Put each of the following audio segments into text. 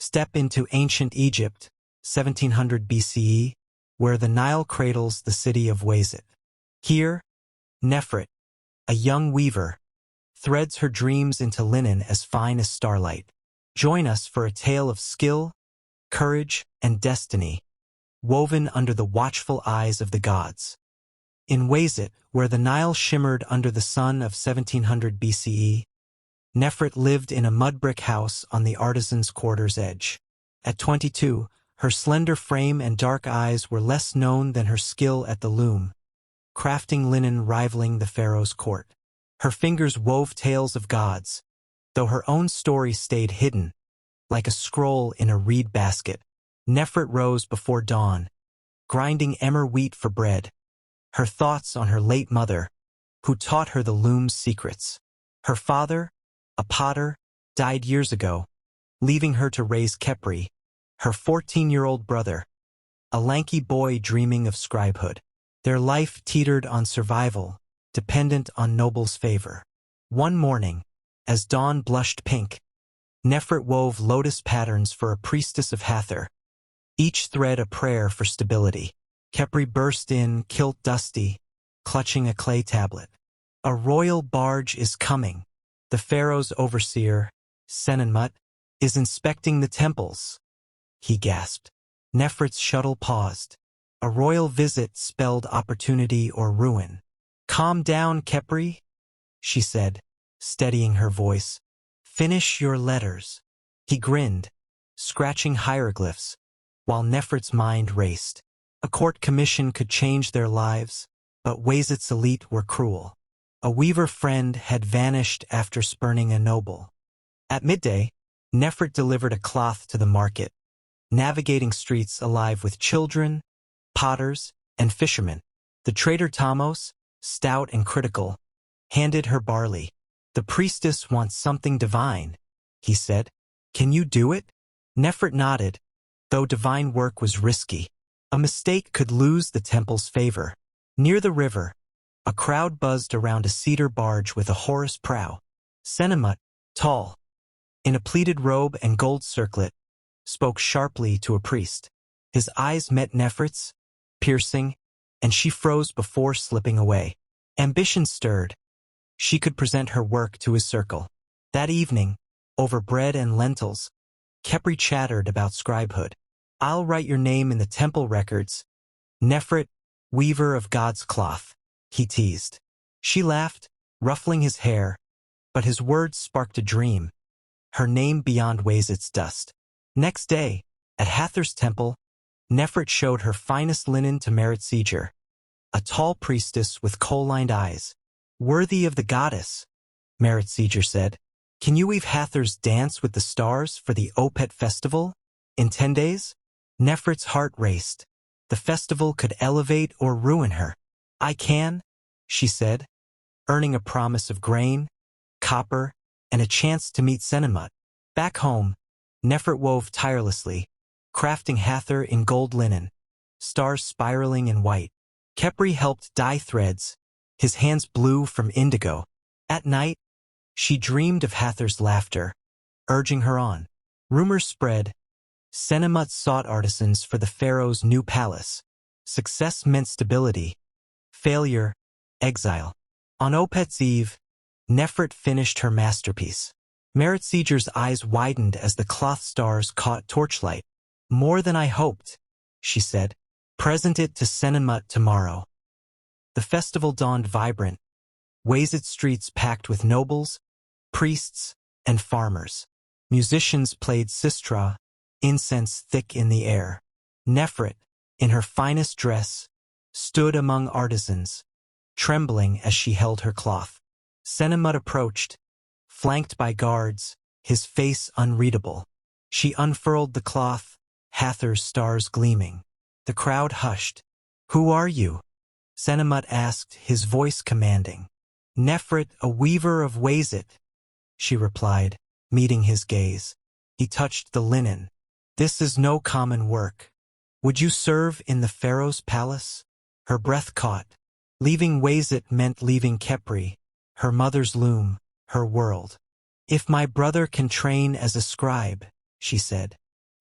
Step into ancient Egypt, 1700 BCE, where the Nile cradles the city of Wazit. Here, Nefret, a young weaver, threads her dreams into linen as fine as starlight. Join us for a tale of skill, courage, and destiny, woven under the watchful eyes of the gods. In Wazit, where the Nile shimmered under the sun of 1700 BCE, Nefret lived in a mud-brick house on the artisan's quarter's edge. At 22, her slender frame and dark eyes were less known than her skill at the loom, crafting linen rivaling the Pharaoh's court. Her fingers wove tales of gods, though her own story stayed hidden, like a scroll in a reed basket. Nefret rose before dawn, grinding emmer wheat for bread, her thoughts on her late mother, who taught her the loom's secrets. Her father, a potter, died years ago, leaving her to raise Khepri, her 14-year-old brother, a lanky boy dreaming of scribehood. Their life teetered on survival, dependent on nobles' favor. One morning, as dawn blushed pink, Nefret wove lotus patterns for a priestess of Hathor, each thread a prayer for stability. Khepri burst in, kilt dusty, clutching a clay tablet. "A royal barge is coming. The Pharaoh's overseer, Senenmut, is inspecting the temples," he gasped. Nefret's shuttle paused. A royal visit spelled opportunity or ruin. "Calm down, Khepri," she said, steadying her voice. "Finish your letters." He grinned, scratching hieroglyphs, while Nefret's mind raced. A court commission could change their lives, but Wazit's elite were cruel. A weaver friend had vanished after spurning a noble. At midday, Nefret delivered a cloth to the market, navigating streets alive with children, potters, and fishermen. The trader Thamos, stout and critical, handed her barley. "The priestess wants something divine," he said. "Can you do it?" Nefret nodded, though divine work was risky. A mistake could lose the temple's favor. Near the river, a crowd buzzed around a cedar barge with a Horus prow. Senenmut, tall, in a pleated robe and gold circlet, spoke sharply to a priest. His eyes met Nefret's, piercing, and she froze before slipping away. Ambition stirred. She could present her work to his circle. That evening, over bread and lentils, Khepri chattered about scribehood. "I'll write your name in the temple records, Nefret, weaver of God's cloth," he teased. She laughed, ruffling his hair, but his words sparked a dream, her name beyond Wazit's dust. Next day, at Hathor's temple, Nefret showed her finest linen to Meretseger, a tall priestess with kohl-lined eyes. "Worthy of the goddess," Meretseger said. "Can you weave Hathor's dance with the stars for the Opet festival in 10 days? Nefret's heart raced. The festival could elevate or ruin her. "I can," she said, earning a promise of grain, copper, and a chance to meet Senenmut. Back home, Nefret wove tirelessly, crafting Hathor in gold linen, stars spiraling in white. Khepri helped dye threads, his hands blue from indigo. At night, she dreamed of Hathor's laughter, urging her on. Rumors spread. Senenmut sought artisans for the Pharaoh's new palace. Success meant stability. Failure, exile. On Opet's eve, Nefret finished her masterpiece. Meretseger's eyes widened as the cloth stars caught torchlight. "More than I hoped," she said. "Present it to Senenmut tomorrow." The festival dawned vibrant, Wazit streets packed with nobles, priests, and farmers. Musicians played sistra, incense thick in the air. Nefret, in her finest dress, stood among artisans, trembling as she held her cloth. Senenmut approached, flanked by guards, his face unreadable. She unfurled the cloth, Hathor's stars gleaming. The crowd hushed. "Who are you?" Senenmut asked, his voice commanding. "Nefret, a weaver of Wazit," she replied, meeting his gaze. He touched the linen. "This is no common work. Would you serve in the Pharaoh's palace?" Her breath caught. Leaving Wazit meant leaving Khepri, her mother's loom, her world. "If my brother can train as a scribe," she said.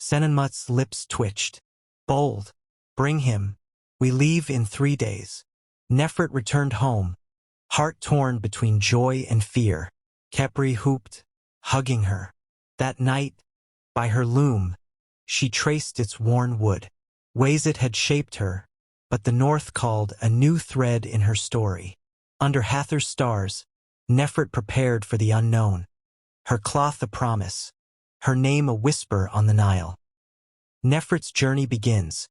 Senenmut's lips twitched. Bold. Bring him. We leave in 3 days. Nefret returned home, heart torn between joy and fear. Khepri whooped, hugging her. That night, by her loom, she traced its worn wood. Wayzit had shaped her, but the north called a new thread in her story. Under Hathor's stars, Nefret prepared for the unknown. Her cloth a promise, her name a whisper on the Nile. Nefret's journey begins,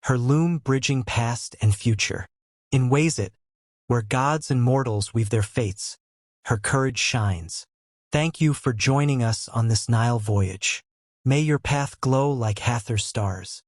her loom bridging past and future. In Wayzit, where gods and mortals weave their fates, her courage shines. Thank you for joining us on this Nile voyage. May your path glow like Hathor's stars.